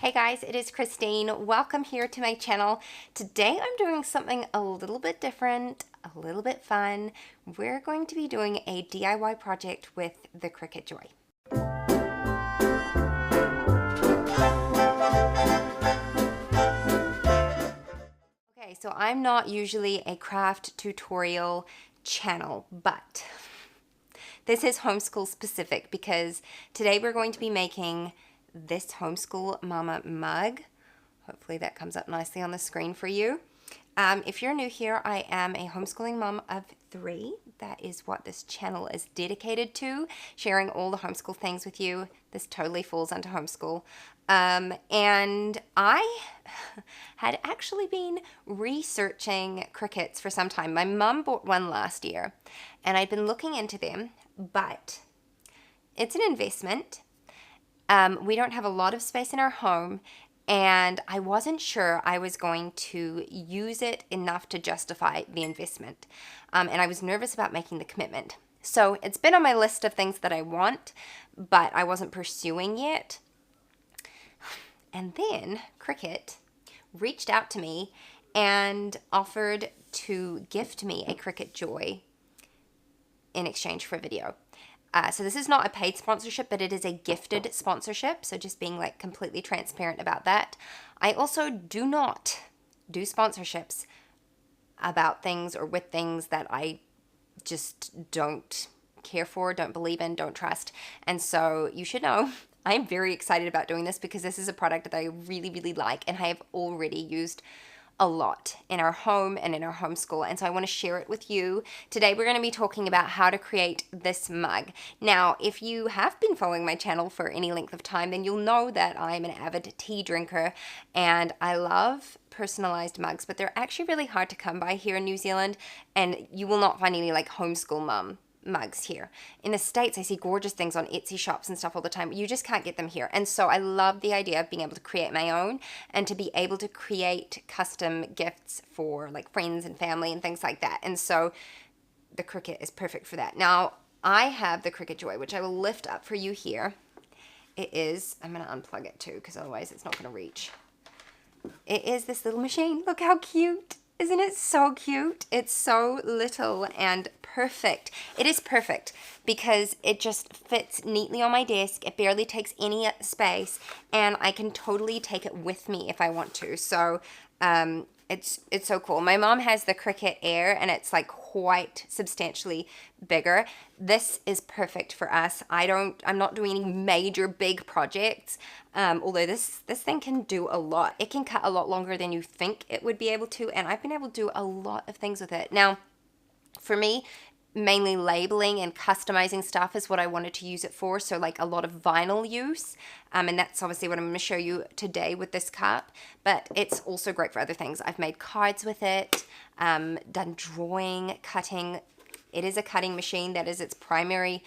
Hey guys, it is Christine. Welcome here to my channel. Today I'm doing something a little bit different, a little bit fun. We're going to be doing a DIY project with the Cricut Joy. Okay, so I'm not usually a craft tutorial channel, but this is homeschool specific because today we're going to be making this homeschool mama mug. Hopefully that comes up nicely on the screen for you. If you're new here, I am a homeschooling mom of 3. That is what this channel is dedicated to, sharing all the homeschool things with you. This totally falls under homeschool. And I had actually been researching Cricuts for some time. My mom bought one last year, and I'd been looking into them, but it's an investment. We don't have a lot of space in our home, and I wasn't sure I was going to use it enough to justify the investment. And I was nervous about making the commitment. So it's been on my list of things that I want, but I wasn't pursuing yet. And then Cricut reached out to me and offered to gift me a Cricut Joy in exchange for a video. So this is not a paid sponsorship, but it is a gifted sponsorship. So just being like completely transparent about that. I also do not do sponsorships about things or with things that I just don't care for, don't believe in, don't trust. And so you should know I'm very excited about doing this because this is a product that I really, really like and I have already used a lot in our home and in our homeschool, and so I want to share it with you. Today we're going to be talking about how to create this mug. Now, if you have been following my channel for any length of time, then you'll know that I'm an avid tea drinker and I love personalized mugs, but they're actually really hard to come by here in New Zealand, and you will not find any like homeschool mum mugs here. In the States, I see gorgeous things on Etsy shops and stuff all the time. You just can't get them here. And so I love the idea of being able to create my own and to be able to create custom gifts for like friends and family and things like that. And so the Cricut is perfect for that. Now, I have the Cricut Joy, which I will lift up for you here. It is, I'm going to unplug it too, because otherwise it's not going to reach. It is this little machine. Look how cute. Isn't it so cute? It's so little and perfect. It is perfect because it just fits neatly on my desk. It barely takes any space, and I can totally take it with me if I want to. So it's so cool. My mom has the Cricut Air, and it's like quite substantially bigger. This is perfect for us. I'm not doing any major big projects, although this thing can do a lot. It can cut a lot longer than you think it would be able to, and I've been able to do a lot of things with it. Now, for me, mainly labeling and customizing stuff is what I wanted to use it for, so like a lot of vinyl use, and that's obviously what I'm going to show you today with this cup, but it's also great for other things. I've made cards with it, done drawing, cutting. It is a cutting machine. That is its primary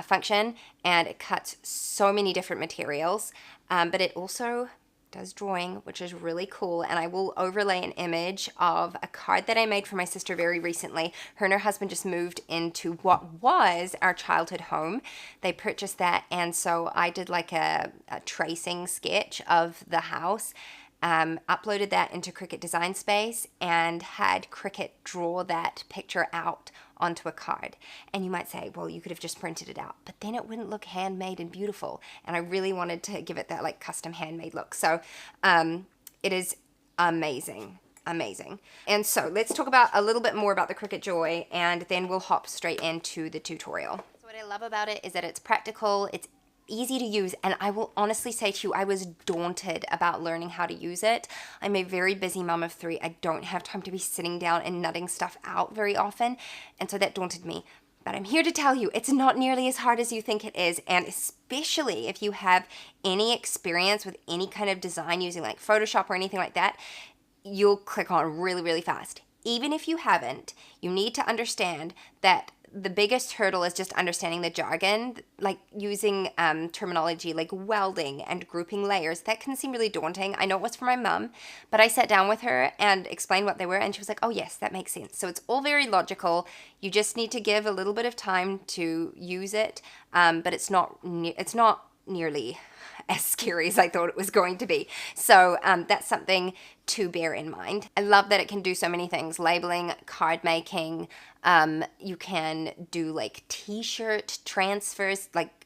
function, and it cuts so many different materials, but it also does drawing, which is really cool. And I will overlay an image of a card that I made for my sister very recently. Her and her husband just moved into what was our childhood home. They purchased that, and so I did like a tracing sketch of the house, uploaded that into Cricut Design Space, and had Cricut draw that picture out onto a card. And you might say, well, you could have just printed it out, but then it wouldn't look handmade and beautiful. And I really wanted to give it that like custom handmade look. So it is amazing. Amazing. And so let's talk about a little bit more about the Cricut Joy, and then we'll hop straight into the tutorial. So what I love about it is that it's practical, it's easy to use, and I will honestly say to you, I was daunted about learning how to use it. I'm a very busy mom of 3. I don't have time to be sitting down and nutting stuff out very often, and so that daunted me. But I'm here to tell you, it's not nearly as hard as you think it is, and especially if you have any experience with any kind of design using like Photoshop or anything like that, you'll click on really, really fast. Even if you haven't, you need to understand that the biggest hurdle is just understanding the jargon, like using terminology like welding and grouping layers. That can seem really daunting. I know it was for my mom, but I sat down with her and explained what they were, and she was like, oh yes, that makes sense. So it's all very logical. You just need to give a little bit of time to use it, but it's not nearly as scary as I thought it was going to be. So that's something to bear in mind. I love that it can do so many things: labeling, card making. You can do like t-shirt transfers, like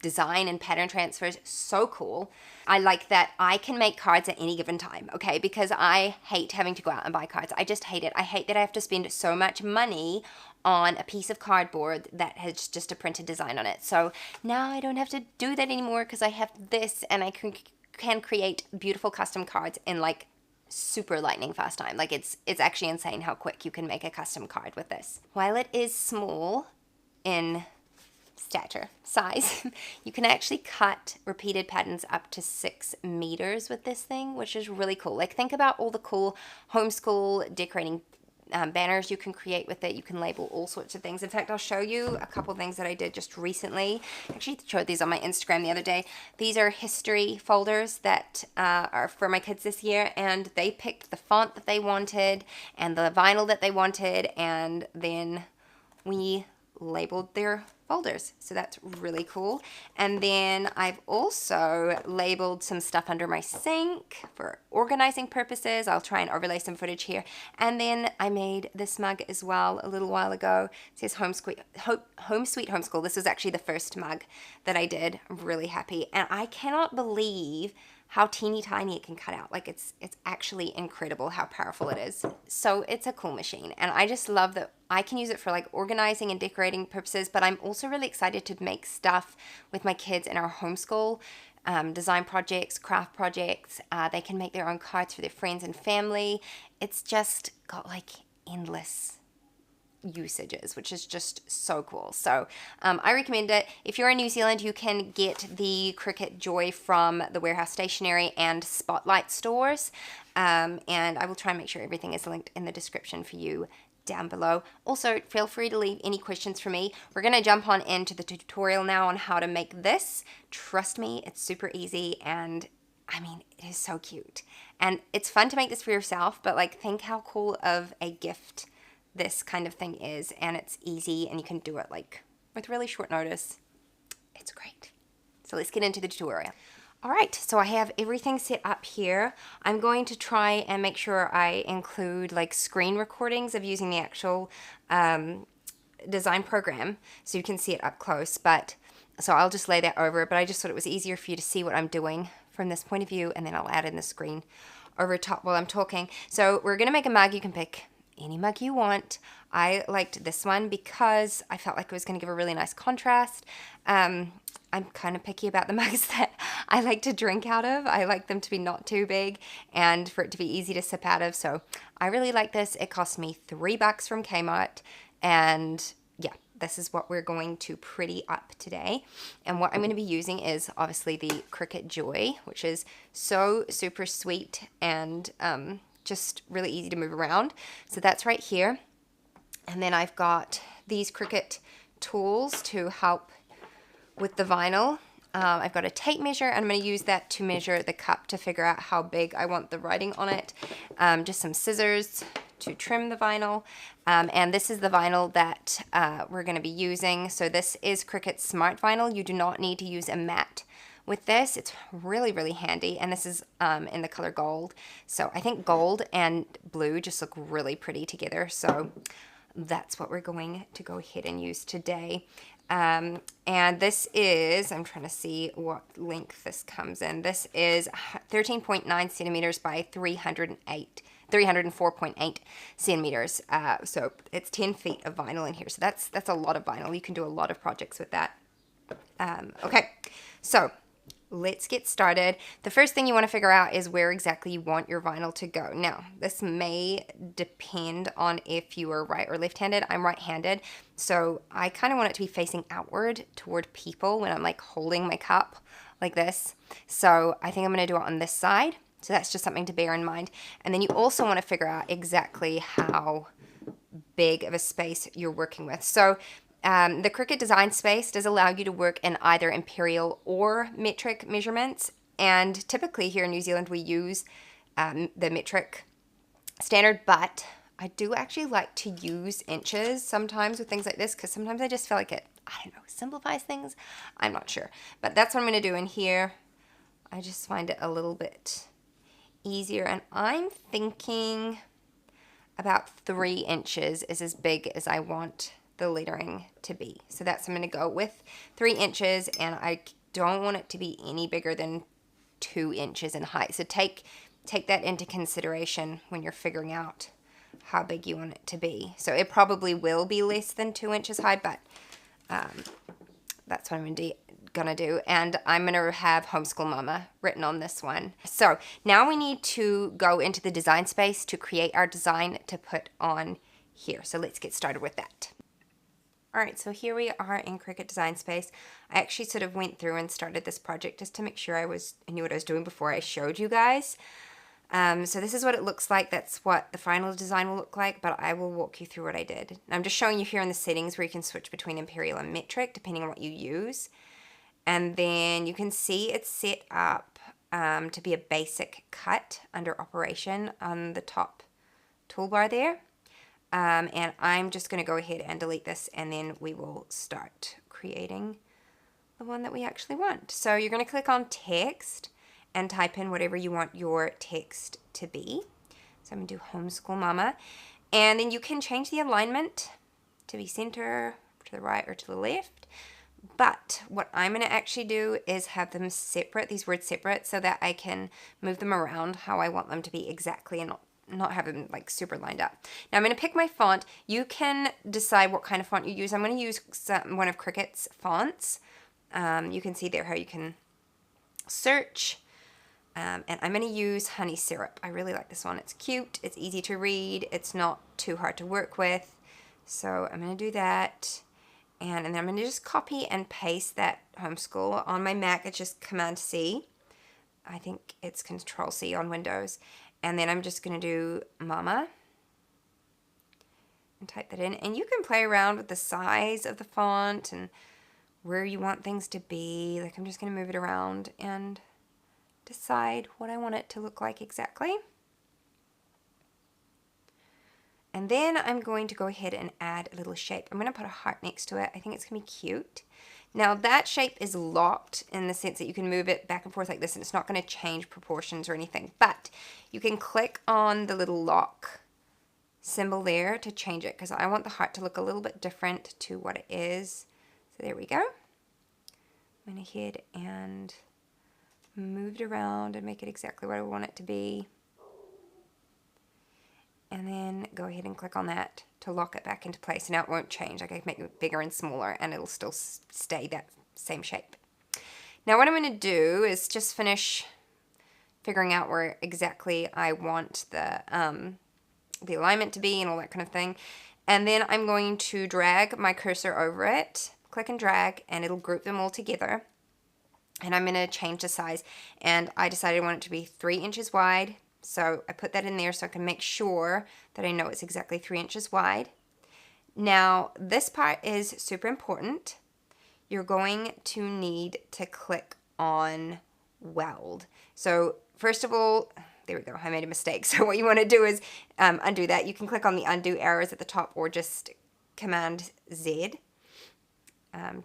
design and pattern transfers. So cool. I like that I can make cards at any given time, okay? Because I hate having to go out and buy cards. I just hate it. I hate that I have to spend so much money on a piece of cardboard that has just a printed design on it. So now I don't have to do that anymore because I have this, and I can create beautiful custom cards in like super lightning fast time. Like it's actually insane how quick you can make a custom card with this. While it is small in stature, size, you can actually cut repeated patterns up to 6 meters with this thing, which is really cool. Like think about all the cool homeschool decorating banners you can create with it. You can label all sorts of things. In fact, I'll show you a couple things that I did just recently. I actually showed these on my Instagram the other day. These are history folders that are for my kids this year, and they picked the font that they wanted and the vinyl that they wanted, and then we labeled their folders. So that's really cool. And then I've also labeled some stuff under my sink for organizing purposes. I'll try and overlay some footage here. And then I made this mug as well a little while ago. It says Home Sweet Homeschool. This was actually the first mug that I did. I'm really happy. And I cannot believe how teeny tiny it can cut out. Like it's actually incredible how powerful it is. So it's a cool machine, and I just love that I can use it for like organizing and decorating purposes, but I'm also really excited to make stuff with my kids in our homeschool design projects, craft projects. They can make their own cards for their friends and family. It's just got like endless usages, which is just so cool. So I recommend it. If you're in New Zealand, you can get the Cricut Joy from the Warehouse Stationery and Spotlight stores, and I will try and make sure everything is linked in the description for you down below. Also, feel free to leave any questions for me. We're going to jump on into the tutorial now on how to make this. Trust me, it's super easy, and I mean, it is so cute. And it's fun to make this for yourself, but like think how cool of a gift this kind of thing is, and it's easy, and you can do it like with really short notice. It's great. So let's get into the tutorial. All right, so I have everything set up here. I'm going to try and make sure I include like screen recordings of using the actual design program so you can see it up close, but so I'll just lay that over, but I just thought it was easier for you to see what I'm doing from this point of view, and then I'll add in the screen over top while I'm talking. So we're gonna make a mug. You can pick any mug you want. I liked this one because I felt like it was going to give a really nice contrast. I'm kind of picky about the mugs that I like to drink out of. I like them to be not too big and for it to be easy to sip out of. So I really like this. It cost me $3 from Kmart, and yeah, this is what we're going to pretty up today. And what I'm going to be using is obviously the Cricut Joy, which is so super sweet and just really easy to move around. So that's right here. And then I've got these Cricut tools to help with the vinyl. I've got a tape measure, and I'm going to use that to measure the cup to figure out how big I want the writing on it. Just some scissors to trim the vinyl. And this is the vinyl that we're going to be using. So this is Cricut Smart Vinyl. You do not need to use a matte with this. It's really, really handy, and this is in the color gold. So I think gold and blue just look really pretty together, so that's what we're going to go ahead and use today. And this is, I'm trying to see what length this comes in. This is 13.9 centimeters by 304.8 centimeters. So it's 10 feet of vinyl in here. So that's a lot of vinyl. You can do a lot of projects with that. Okay, so let's get started. The first thing you want to figure out is where exactly you want your vinyl to go. Now, this may depend on if you are right or left-handed. I'm right-handed, so I kind of want it to be facing outward toward people when I'm like holding my cup like this. So I think I'm going to do it on this side. So that's just something to bear in mind. And then you also want to figure out exactly how big of a space you're working with. So the Cricut Design Space does allow you to work in either imperial or metric measurements, and typically here in New Zealand we use the metric standard, but I do actually like to use inches sometimes with things like this, because sometimes I just feel like it I don't know, simplifies things. I'm not sure. But that's what I'm going to do in here. I just find it a little bit easier. And I'm thinking about 3 inches is as big as I want the lettering to be. So that's, I'm going to go with 3 inches, and I don't want it to be any bigger than 2 inches in height. So take that into consideration when you're figuring out how big you want it to be. So it probably will be less than 2 inches high, but that's what I'm gonna do. And I'm gonna have Homeschool Mama written on this one. So now we need to go into the design space to create our design to put on here. So let's get started with that. All right, so here we are in Cricut Design Space. I actually sort of went through and started this project just to make sure I knew what I was doing before I showed you guys. So this is what it looks like. That's what the final design will look like, but I will walk you through what I did. I'm just showing you here in the settings where you can switch between imperial and metric depending on what you use. And then you can see it's set up to be a basic cut under operation on the top toolbar there. And I'm just going to go ahead and delete this, and then we will start creating the one that we actually want. So you're going to click on text and type in whatever you want your text to be. So I'm going to do Homeschool Mama. And then you can change the alignment to be center, to the right, or to the left. But what I'm going to actually do is have them separate, these words separate, so that I can move them around how I want them to be exactly and not have them like super lined up. Now I'm going to pick my font. You can decide what kind of font you use. I'm going to use one of Cricut's fonts. You can see there how you can search. And I'm going to use Honey Syrup. I really like this one. It's cute. It's easy to read. It's not too hard to work with. So I'm going to do that. And then I'm going to just copy and paste that Homeschool. On my Mac, it's just Command-C. I think it's Control-C on Windows. And then I'm just going to do Mama and type that in. And you can play around with the size of the font and where you want things to be. Like, I'm just going to move it around and decide what I want it to look like exactly. And then I'm going to go ahead and add a little shape. I'm going to put a heart next to it. I think it's going to be cute. Now that shape is locked in the sense that you can move it back and forth like this, and it's not going to change proportions or anything. But you can click on the little lock symbol there to change it, because I want the heart to look a little bit different to what it is. So there we go. I'm going to hit and move it around and make it exactly what I want it to be. And then go ahead and click on that to lock it back into place. Now it won't change. I can make it bigger and smaller, and it'll still stay that same shape. Now what I'm going to do is just finish figuring out where exactly I want the alignment to be and all that kind of thing. And then I'm going to drag my cursor over it, click and drag, and it'll group them all together. And I'm going to change the size. And I decided I want it to be 3 inches wide. So I put that in there so I can make sure that I know it's exactly 3 inches wide. Now, this part is super important. You're going to need to click on weld. So first of all, there we go, I made a mistake. So what you want to do is undo that. You can click on the undo arrows at the top, or just Command Z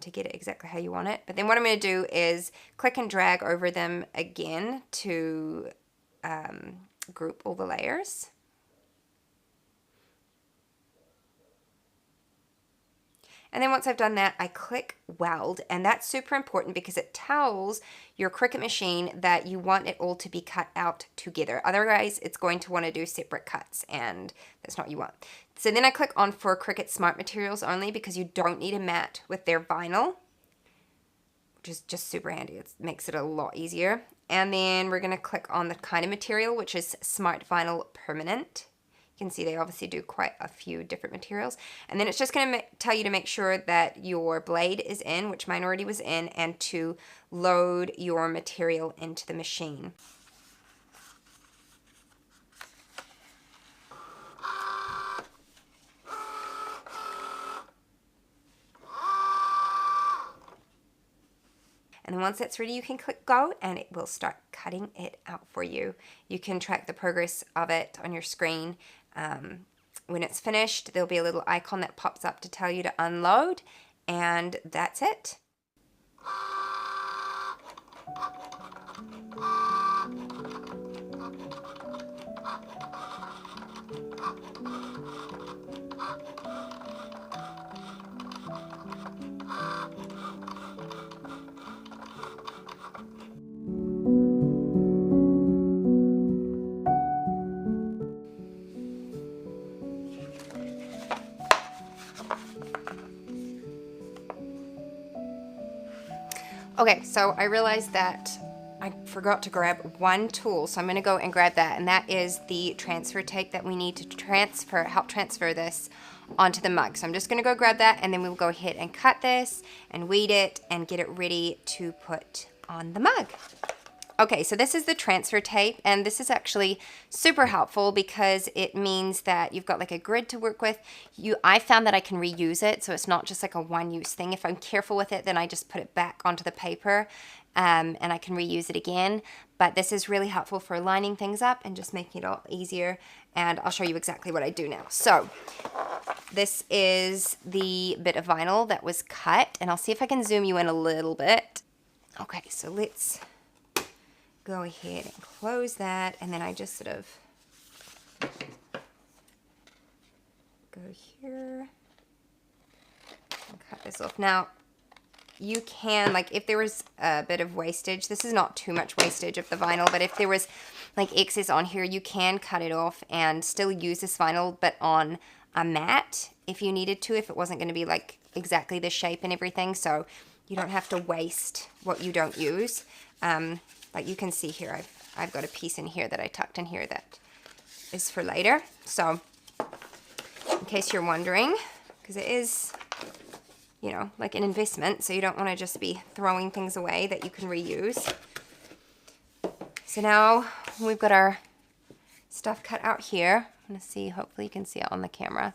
to get it exactly how you want it. But then what I'm going to do is click and drag over them again to group all the layers. And then once I've done that, I click weld, and that's super important because it tells your Cricut machine that you want it all to be cut out together. Otherwise, it's going to want to do separate cuts, and that's not what you want. So then I click on for Cricut Smart Materials only, because you don't need a mat with their vinyl, which is just super handy. It makes it a lot easier. And then we're going to click on the kind of material, which is Smart Vinyl Permanent. You can see they obviously do quite a few different materials. And then it's just going to tell you to make sure that your blade is in, which mine already was in, and to load your material into the machine. And then once that's ready, you can click go, and it will start cutting it out for you. You can track the progress of it on your screen. When it's finished, there'll be a little icon that pops up to tell you to unload, and that's it. Okay, so I realized that I forgot to grab one tool, so I'm going to go and grab that, and that is the transfer tape that we need to help transfer this onto the mug. So I'm just going to go grab that, and then we'll go ahead and cut this and weed it and get it ready to put on the mug. Okay, so this is the transfer tape, and this is actually super helpful because it means that you've got like a grid to work with. I found that I can reuse it, so it's not just like a one-use thing. If I'm careful with it, then I just put it back onto the paper, and I can reuse it again. But this is really helpful for lining things up and just making it all easier, and I'll show you exactly what I do now. So this is the bit of vinyl that was cut, and I'll see if I can zoom you in a little bit. Okay, so let's go ahead and close that, and then I just sort of go here and cut this off. Now you can, like, if there was a bit of wastage, this is not too much wastage of the vinyl, but if there was like excess on here, you can cut it off and still use this vinyl, but on a mat if you needed to, if it wasn't going to be like exactly the shape and everything, so you don't have to waste what you don't use. Like you can see here, I've got a piece in here that I tucked in here that is for later. So in case you're wondering, because it is, you know, like an investment, so you don't want to just be throwing things away that you can reuse. So now we've got our stuff cut out here. I'm going to see, hopefully you can see it on the camera.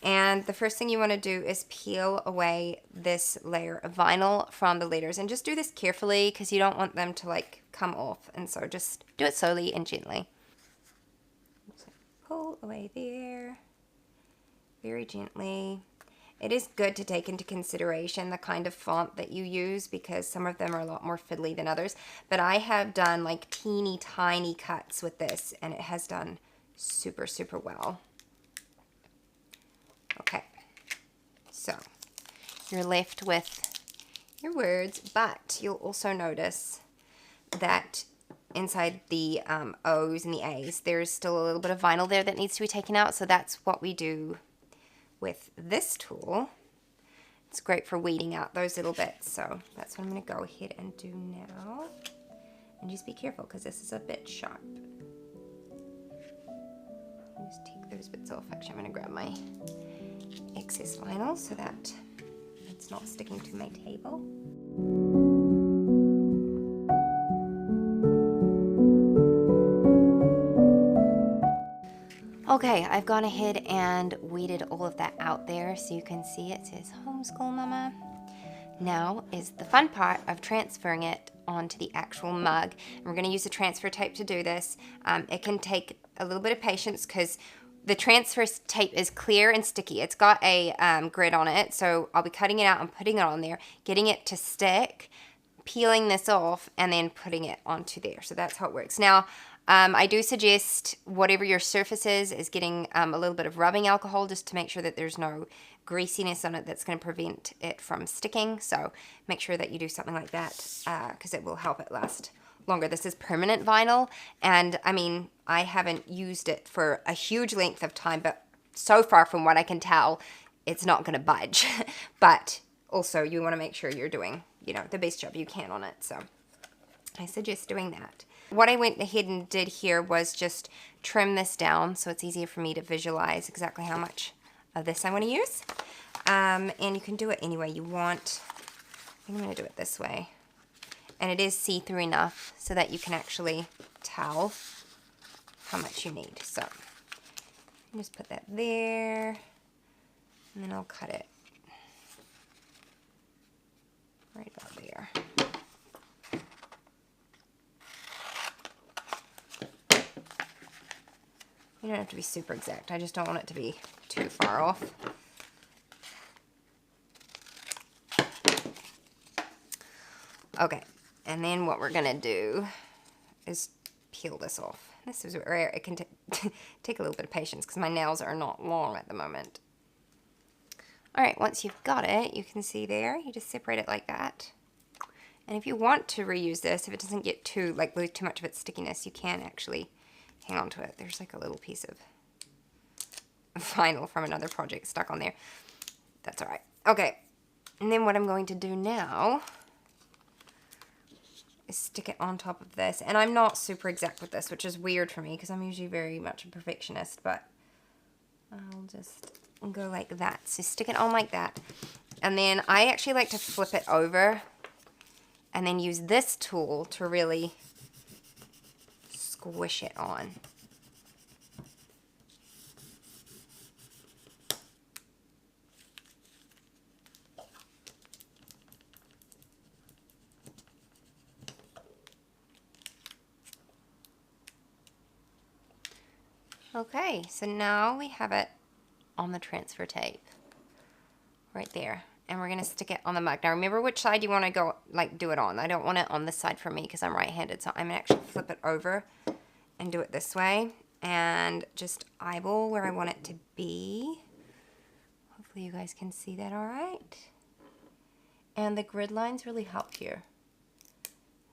And the first thing you want to do is peel away this layer of vinyl from the letters, and just do this carefully because you don't want them to like come off, and so just do it slowly and gently. So pull away there very gently. It is good to take into consideration the kind of font that you use because some of them are a lot more fiddly than others, but I have done like teeny tiny cuts with this and it has done super well. Okay, so you're left with your words, but you'll also notice that inside the O's and the A's, there's still a little bit of vinyl there that needs to be taken out, so that's what we do with this tool. It's great for weeding out those little bits, so that's what I'm going to go ahead and do now. And just be careful because this is a bit sharp. Just take those bits off. Actually, I'm going to grab my excess vinyl so that it's not sticking to my table. Okay, I've gone ahead and weeded all of that out there so you can see it says Homeschool Mama. Now is the fun part of transferring it onto the actual mug. And we're going to use the transfer tape to do this. It can take a little bit of patience because the transfer tape is clear and sticky. It's got a grid on it, so I'll be cutting it out and putting it on there, getting it to stick, peeling this off, and then putting it onto there. So that's how it works. Now, I do suggest whatever your surface is getting a little bit of rubbing alcohol just to make sure that there's no greasiness on it that's going to prevent it from sticking. So make sure that you do something like that because it will help it last longer. This is permanent vinyl, and I mean, I haven't used it for a huge length of time, but so far from what I can tell, it's not going to budge. But also, you want to make sure you're doing, you know, the best job you can on it. So I suggest doing that. What I went ahead and did here was just trim this down so it's easier for me to visualize exactly how much of this I want to use. And you can do it any way you want. I think I'm going to do it this way. And it is see-through enough so that you can actually tell how much you need. So just put that there, and then I'll cut it right about there. You don't have to be super exact. I just don't want it to be too far off. Okay, and then what we're gonna do is peel this off. This is where it can take a little bit of patience because my nails are not long at the moment. All right, once you've got it, you can see there, you just separate it like that. And if you want to reuse this, if it doesn't get too, like, lose too much of its stickiness, you can actually hang on to it. There's like a little piece of vinyl from another project stuck on there. That's all right. Okay, and then what I'm going to do now is stick it on top of this. And I'm not super exact with this, which is weird for me because I'm usually very much a perfectionist, but I'll just go like that. So stick it on like that. And then I actually like to flip it over and then use this tool to really squish it on. Okay, so now we have it on the transfer tape right there, and we're gonna stick it on the mug. Now remember which side you want to go, like, do it on. I don't want it on this side for me because I'm right-handed, so I'm gonna actually flip it over and do it this way and just eyeball where I want it to be. Hopefully you guys can see that all right. And the grid lines really help here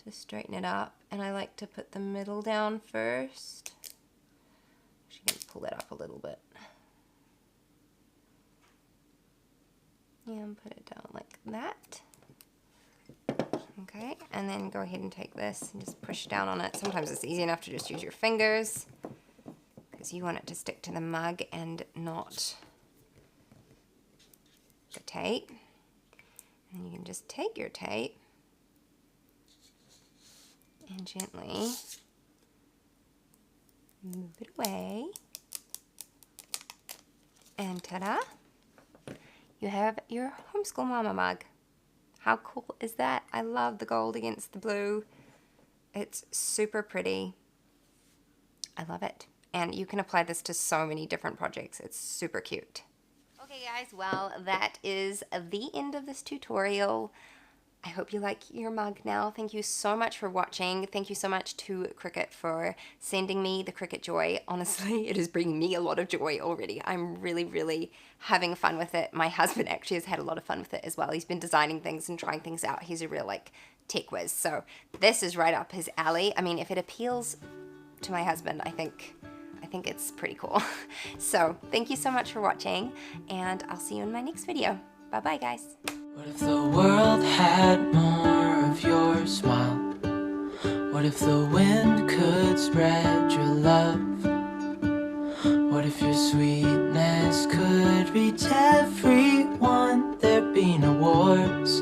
to straighten it up, and I like to put the middle down first. Actually gonna pull that up a little bit. And put it down like that. Okay, and then go ahead and take this and just push down on it. Sometimes it's easy enough to just use your fingers because you want it to stick to the mug and not the tape. And you can just take your tape and gently move it away. And ta-da! You have your Homeschool Mama mug. How cool is that? I love the gold against the blue. It's super pretty. I love it. And you can apply this to so many different projects. It's super cute. Okay guys, well, that is the end of this tutorial. I hope you like your mug now. Thank you so much for watching. Thank you so much to Cricut for sending me the Cricut Joy. Honestly, it is bringing me a lot of joy already. I'm really, really having fun with it. My husband actually has had a lot of fun with it as well. He's been designing things and trying things out. He's a real, like, tech whiz. So this is right up his alley. I mean, if it appeals to my husband, I think it's pretty cool. So thank you so much for watching, and I'll see you in my next video. Bye-bye, guys. What if the world had more of your smile? What if the wind could spread your love? What if your sweetness could reach everyone? There'd be no wars,